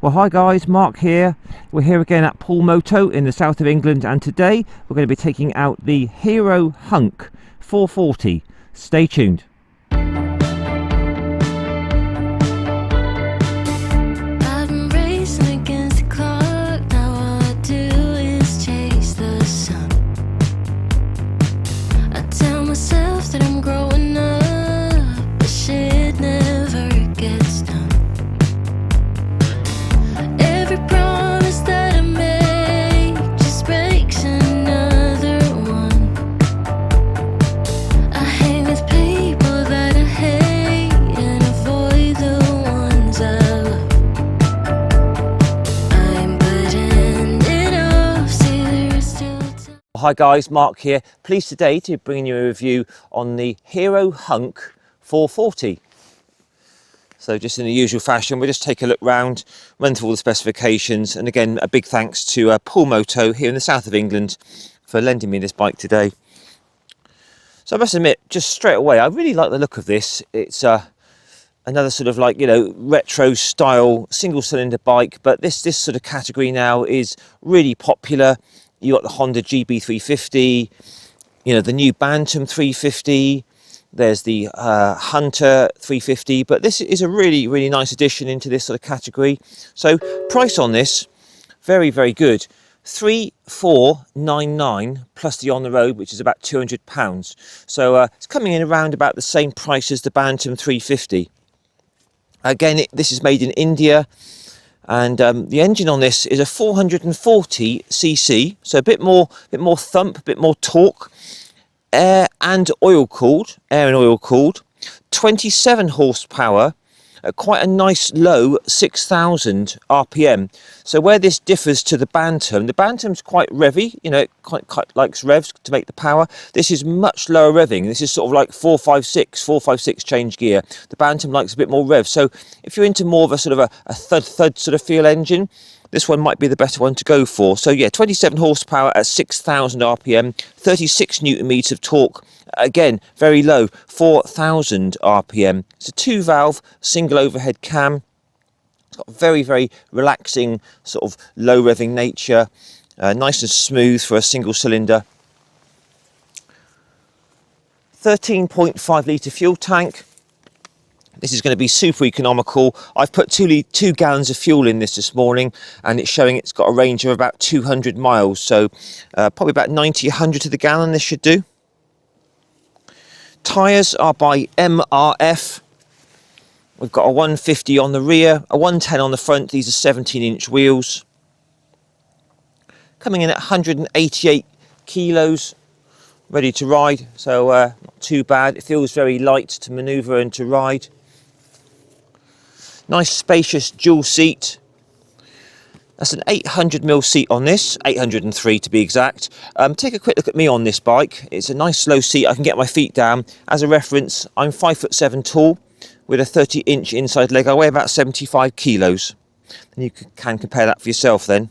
Well, hi guys, Mark here. We're here again at Poole Moto in the south of England, and today we're going to be taking out the Hero Hunk 440. Stay tuned. Hi guys, Mark here. Pleased today to bring you a review on the Hero Hunk 440. So just in the usual fashion, we'll just take a look round, run through all the specifications, and again a big thanks to Poole Moto here in the south of England for lending me this bike today. So I must admit, just straight away, I really like the look of this. It's another sort of like, you know, retro style single cylinder bike, but this sort of category now is really popular. You got the Honda GB350, you know, the new Bantam 350, there's the Hunter 350, but this is a really nice addition into this sort of category. So price on this, very good, 3,499 plus the on the road, which is about £200. So it's coming in around about the same price as the Bantam 350. Again, this is made in India. And the engine on this is a 440cc, so a bit more thump, a bit more torque, air and oil cooled, 27 horsepower, at quite a nice low 6,000 RPM. So where this differs to the Bantam's quite revvy, you know, it quite likes revs to make the power. This is much lower revving. This is sort of like 456 change gear. The Bantam likes a bit more rev. So if you're into more of a sort of a thud sort of feel engine, this one might be the better one to go for. So yeah, 27 horsepower at 6,000 RPM, 36 Newton meters of torque. Again, very low, 4,000 RPM. It's a 2-valve, single overhead cam. It's got very relaxing, sort of low revving nature. Nice and smooth for a single cylinder. 13.5 litre fuel tank. This is going to be super economical. I've put 2 gallons of fuel in this morning, and it's showing it's got a range of about 200 miles. So probably about 90-100 to the gallon this should do. Tyres are by MRF. We've got a 150 on the rear, a 110 on the front. These are 17-inch wheels. Coming in at 188 kilos, ready to ride. So not too bad. It feels very light to manoeuvre and to ride. Nice spacious dual seat. That's an 800mm seat on this, 803 to be exact. Take a quick look at me on this bike. It's a nice low seat. I can get my feet down. As a reference, I'm 5'7" tall with a 30-inch inside leg. I weigh about 75 kilos. And you can compare that for yourself then.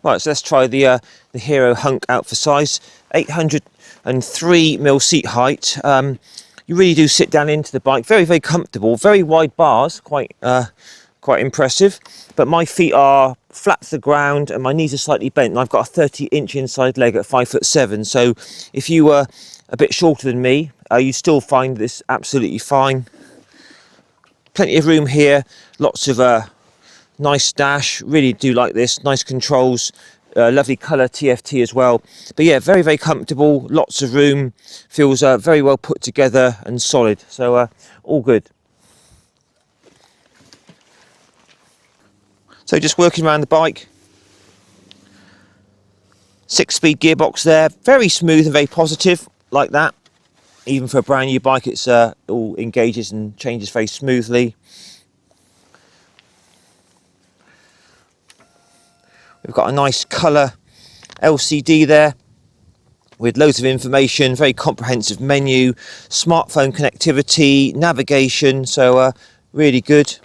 Right, so let's try the Hero Hunk out for size. 803mm seat height. You really do sit down into the bike. Very comfortable. Very wide bars. Quite impressive. But my feet are flat to the ground and my knees are slightly bent, and I've got a 30-inch inside leg at 5'7". So if you were a bit shorter than me, you'd still find this absolutely fine. Plenty of room here. Lots of nice dash. Really do like this. Nice controls. Lovely colour TFT as well. But yeah, very comfortable. Lots of room. Feels very well put together and solid. So all good. So just working around the bike. 6-speed gearbox there. Very smooth and very positive, like that. Even for a brand new bike, it's all engages and changes very smoothly. We've got a nice colour LCD there with loads of information, very comprehensive menu, smartphone connectivity, navigation, so really good.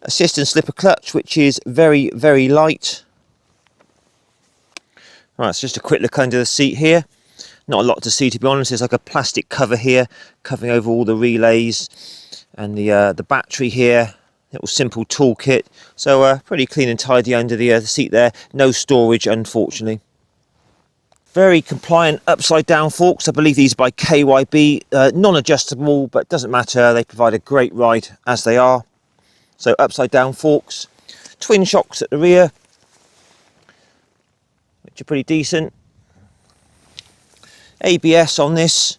Assist and slipper clutch, which is very light. Right, so just a quick look under the seat here. Not a lot to see, to be honest. There's like a plastic cover here covering over all the relays and the battery here. Little simple toolkit. So pretty clean and tidy under the seat there. No storage, unfortunately. Very compliant upside down forks. I believe these are by KYB. Non-adjustable, but doesn't matter. They provide a great ride as they are. So upside down forks. Twin shocks at the rear, which are pretty decent. ABS on this.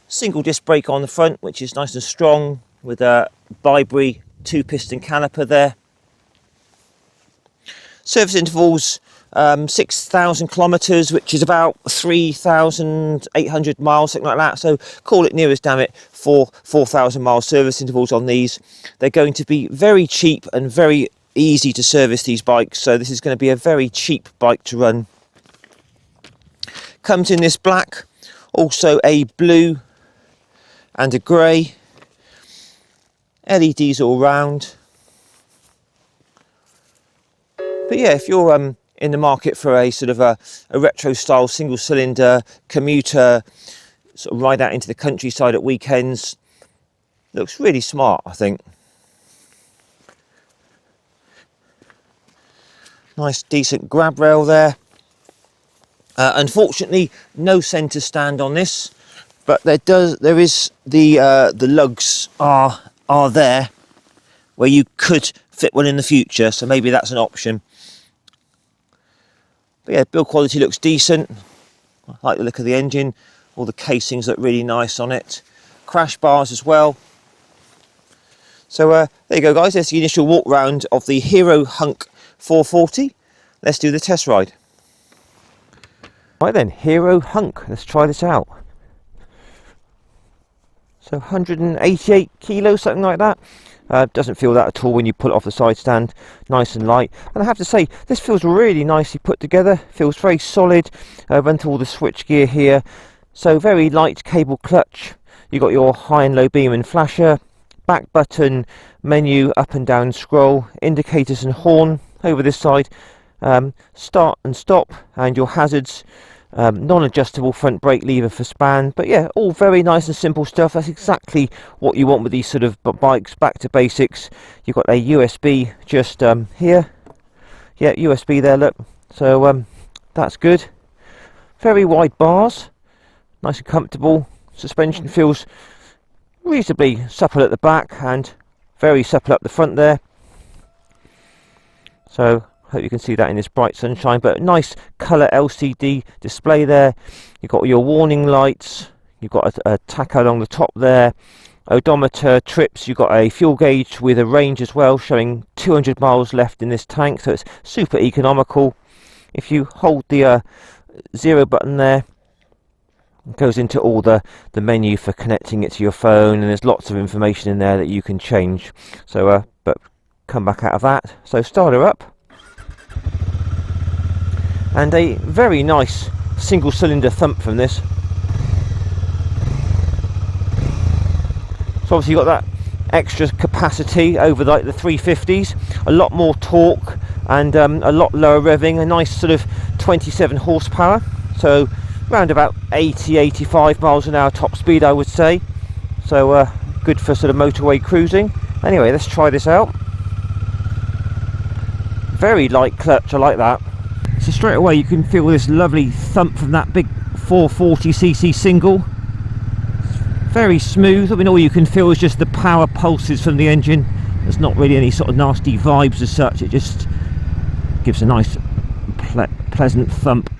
Single disc brake on the front, which is nice and strong, with a Vibri 2-piston caliper there. Service intervals, 6,000 kilometres, which is about 3,800 miles, something like that. So call it near as damn it for 4,000 mile service intervals on these. They're going to be very cheap and very easy to service, these bikes. So this is going to be a very cheap bike to run. Comes in this black, also a blue and a grey. LEDs all round. But yeah, if you're in the market for a sort of a retro style single cylinder commuter, sort of ride out into the countryside at weekends, looks really smart, I think. Nice decent grab rail there. Unfortunately, no centre stand on this, but there is the lugs are there where you could fit one in the future, so maybe that's an option. But yeah, build quality looks decent. I like the look of the engine. All the casings look really nice on it. Crash bars as well. So there you go, guys. There's the initial walk round of the Hero Hunk 440. Let's do the test ride. Right then, Hero Hunk. Let's try this out. So 188 kilos, something like that. Doesn't feel that at all when you pull it off the side stand. Nice and light. And I have to say, this feels really nicely put together. Feels very solid. Run through all the switch gear here. So very light cable clutch. You've got your high and low beam and flasher. Back button, menu, up and down scroll. Indicators and horn over this side. Start and stop, and your hazards. Non-adjustable front brake lever for span. But yeah, all very nice and simple stuff. That's exactly what you want with these sort of bikes. Back to basics. You've got a USB just here. Yeah, USB there, look. So that's good. Very wide bars. Nice and comfortable. Suspension feels reasonably supple at the back and very supple up the front there. So hope you can see that in this bright sunshine, but nice colour LCD display there. You've got your warning lights, you've got a tacho along the top there, odometer, trips, you've got a fuel gauge with a range as well, showing 200 miles left in this tank, so it's super economical. If you hold the 0 button there, it goes into all the menu for connecting it to your phone, and there's lots of information in there that you can change. So but come back out of that. So start her up. And a very nice single cylinder thump from this. So obviously you've got that extra capacity over like the 350s, a lot more torque and a lot lower revving, a nice sort of 27 horsepower, so around about 80-85 miles an hour top speed, I would say. So good for sort of motorway cruising. Anyway, let's try this out. Very light clutch, I like that. So straight away you can feel this lovely thump from that big 440cc single. Very smooth. I mean, all you can feel is just the power pulses from the engine. There's not really any sort of nasty vibes as such. It just gives a nice pleasant thump.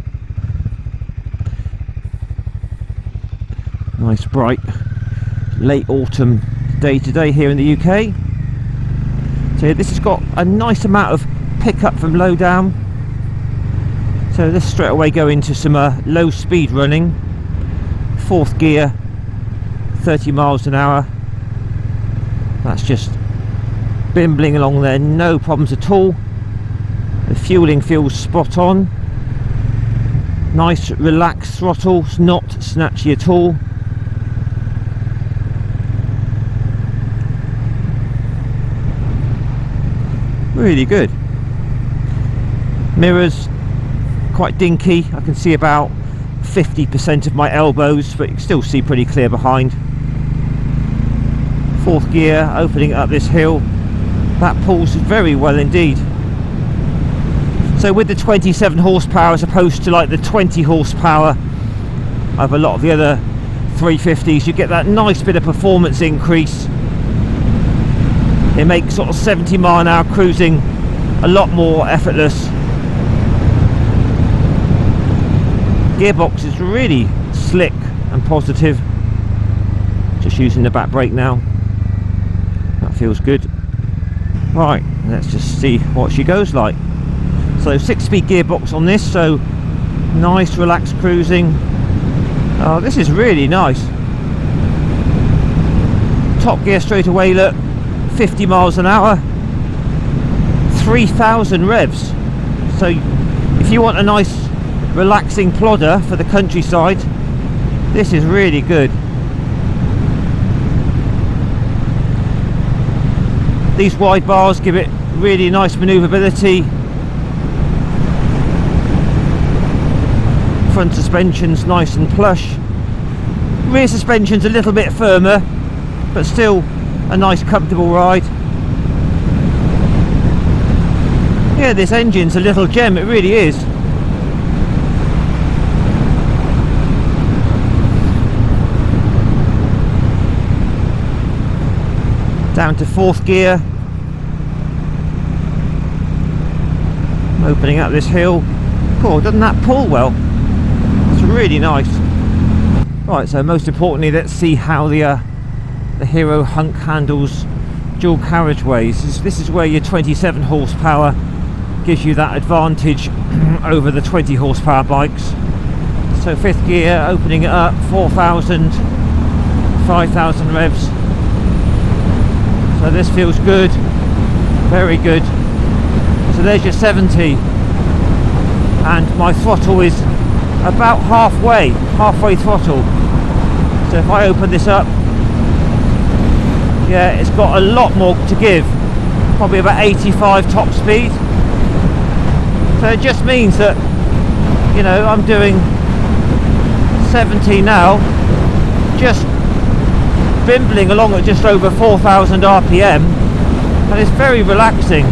Nice bright late autumn day today here in the UK. So this has got a nice amount of pickup from low down. So let's straight away go into some low speed running. 4th gear, 30 miles an hour. That's just bimbling along there, no problems at all. The fueling feels spot on. Nice relaxed throttle, it's not snatchy at all. Really good. Mirrors quite dinky. I can see about 50% of my elbows, but you can still see pretty clear behind. 4th gear, opening up this hill. That pulls very well indeed. So with the 27 horsepower as opposed to like the 20 horsepower of a lot of the other 350s, you get that nice bit of performance increase. It makes sort of 70 mile an hour cruising a lot more effortless. Gearbox is really slick and positive. Just using the back brake now. That feels good. Right, let's just see what she goes like. So 6-speed gearbox on this, so nice relaxed cruising. Oh, this is really nice. Top gear straight away, look, 50 miles an hour, 3,000 revs. So if you want a nice relaxing plodder for the countryside, this is really good. These wide bars give it really nice manoeuvrability. Front suspension's nice and plush. Rear suspension's a little bit firmer, but still a nice comfortable ride. Yeah, this engine's a little gem, it really is. Down to 4th gear. Opening up this hill. Cool, doesn't that pull well? It's really nice. Right, so most importantly, let's see how the Hero Hunk handles dual carriageways. This is where your 27 horsepower gives you that advantage over the 20 horsepower bikes. So 5th gear, opening it up, 4,000, 5,000 revs. So this feels good, very good. So there's your 70, and my throttle is about halfway throttle. So if I open this up, yeah, it's got a lot more to give, probably about 85 top speed. So it just means that, you know, I'm doing 70 now, just bimbling along at just over 4,000 RPM, and it's very relaxing.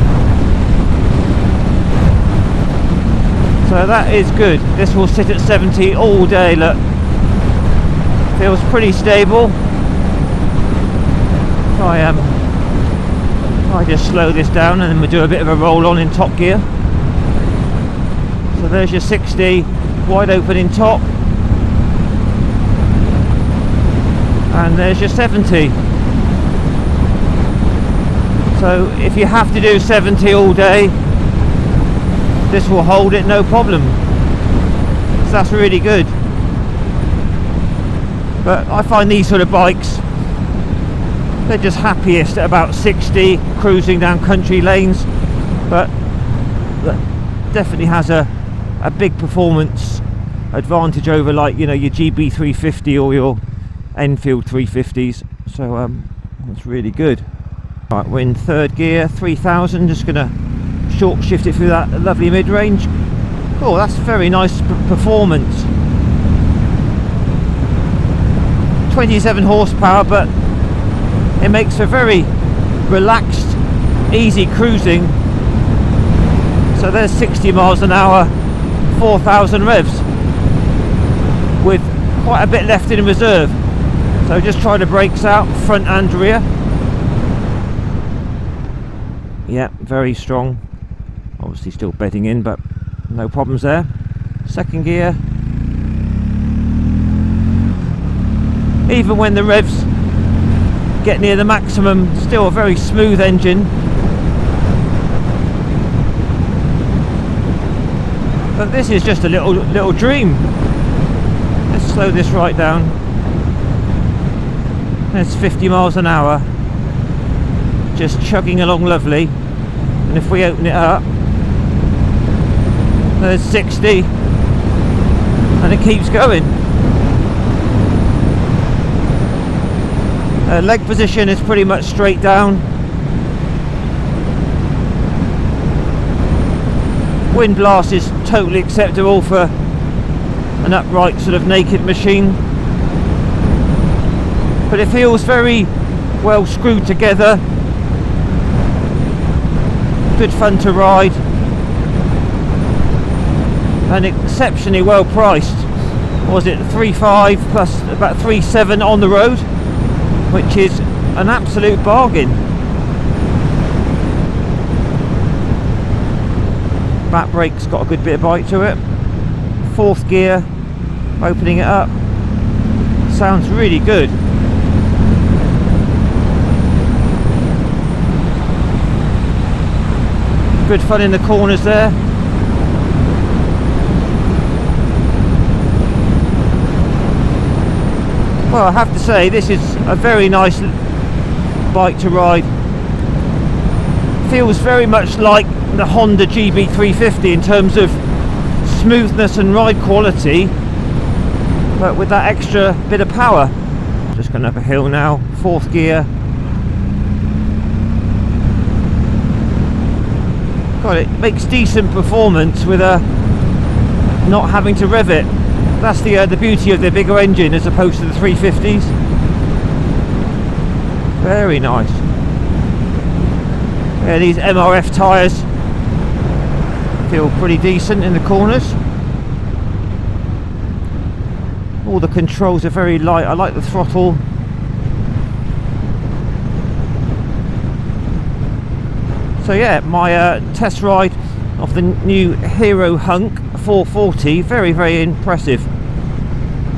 So that is good. This will sit at 70 all day, look. Feels pretty stable. I just slow this down and then we'll do a bit of a roll on in top gear. So there's your 60, wide open in top. And there's your 70. So if you have to do 70 all day, this will hold it no problem. So that's really good. But I find these sort of bikes, they're just happiest at about 60, cruising down country lanes, but definitely has a big performance advantage over, like, you know, your GB 350 or your Enfield 350s. So that's really good. Right, we're in 3rd gear, 3,000, just gonna short shift it through that lovely mid-range. Cool, that's very nice performance. 27 horsepower, but it makes for very relaxed, easy cruising. So there's 60 miles an hour, 4,000 revs, with quite a bit left in reserve. So just try the brakes out, front and rear. Yeah, very strong. Obviously still bedding in, but no problems there. 2nd gear. Even when the revs get near the maximum, still a very smooth engine. But this is just a little dream. Let's slow this right down. There's 50 miles an hour, just chugging along lovely. And if we open it up, there's 60, and it keeps going. Leg position is pretty much straight down. Wind blast is totally acceptable for an upright sort of naked machine, but it feels very well screwed together. good fun to ride, and exceptionally well priced. What was it, 3.5 plus about 3.7 on the road, which is an absolute bargain. Back brake's got a good bit of bite to it. 4th gear, opening it up, sounds really good. Good fun in the corners there. Well, I have to say, this is a very nice bike to ride. Feels very much like the Honda GB350 in terms of smoothness and ride quality, but with that extra bit of power. Just going up a hill now, 4th gear. God, it makes decent performance with not having to rev it. That's the beauty of the bigger engine as opposed to the 350s. Very nice. Yeah, these MRF tyres feel pretty decent in the corners. All the controls are very light. I like the throttle. So yeah, my test ride of the new Hero Hunk 440, very, very impressive.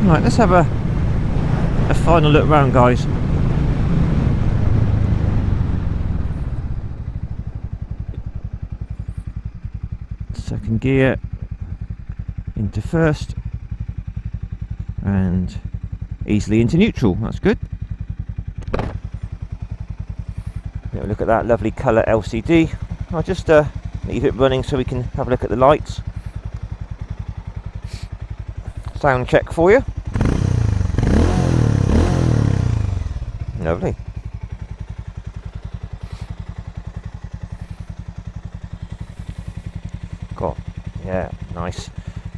Right, let's have a final look round, guys. Second gear into first and easily into neutral. That's good. Look at that lovely colour LCD. I'll just leave it running so we can have a look at the lights. Sound check for you. Lovely. Got, yeah, nice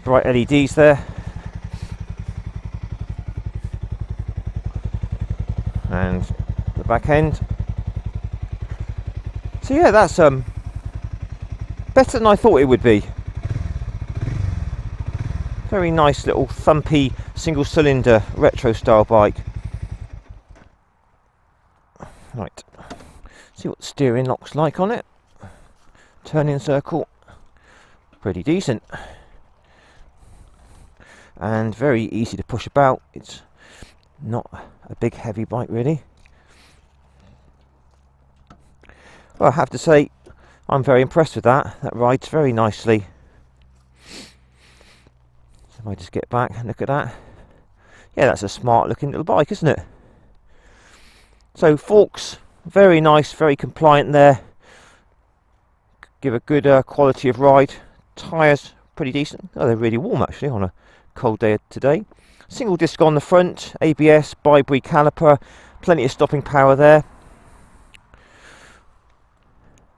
bright LEDs there. And the back end. So yeah, that's better than I thought it would be. Very nice little thumpy single cylinder retro style bike. Right, see what the steering looks like on it. Turning circle, pretty decent. And very easy to push about. It's not a big heavy bike really. Well, I have to say, I'm very impressed with that. That rides very nicely. So if I just get back and look at that. Yeah, that's a smart looking little bike, isn't it? So forks, very nice, very compliant there. Give a good quality of ride. Tyres, pretty decent. Oh, they're really warm actually on a cold day today. Single disc on the front, ABS, bi-brake caliper, plenty of stopping power there.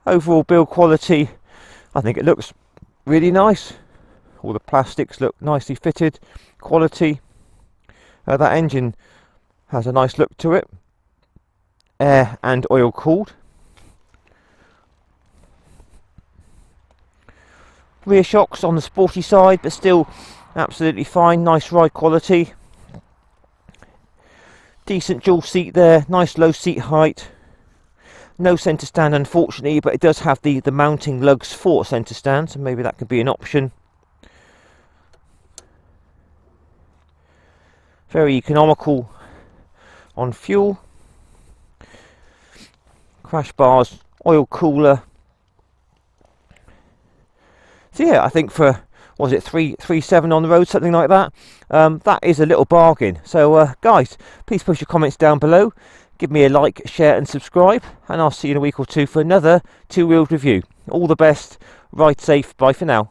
Overall build quality, I think it looks really nice. All the plastics look nicely fitted. Quality. That engine has a nice look to it. Air and oil cooled. Rear shocks on the sporty side, but still absolutely fine. Nice ride quality. Decent dual seat there. Nice low seat height. No centre stand unfortunately, but it does have the mounting lugs for centre stand, so maybe that could be an option. Very economical on fuel. Crash bars, oil cooler. So yeah, I think for, was it 3.7 on the road, something like that. That is a little bargain. So guys, please post your comments down below. Give me a like, share and subscribe, and I'll see you in a week or two for another two-wheeled review. All the best, ride safe, bye for now.